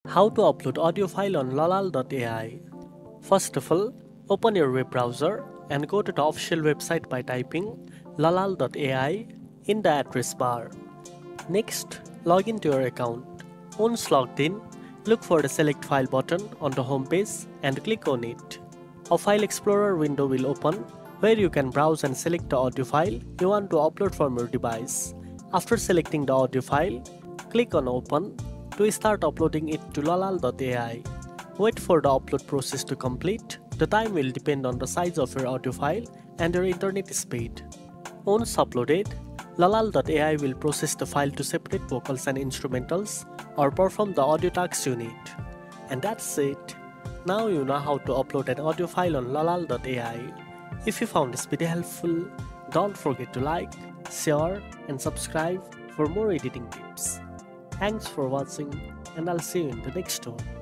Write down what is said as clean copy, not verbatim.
How to upload audio file on Lalal.ai. First of all, open your web browser and go to the official website by typing Lalal.ai in the address bar. Next, log into your account. Once logged in, look for the Select File button on the home page and click on it. A File Explorer window will open where you can browse and select the audio file you want to upload from your device. After selecting the audio file, click on Open to start uploading it to Lalal.ai. Wait for the upload process to complete. The time will depend on the size of your audio file and your internet speed. Once uploaded, Lalal.ai will process the file to separate vocals and instrumentals or perform the audio tasks you need. And that's it. Now you know how to upload an audio file on Lalal.ai. If you found this video helpful, don't forget to like, share and subscribe for more editing tips. Thanks for watching and I'll see you in the next one.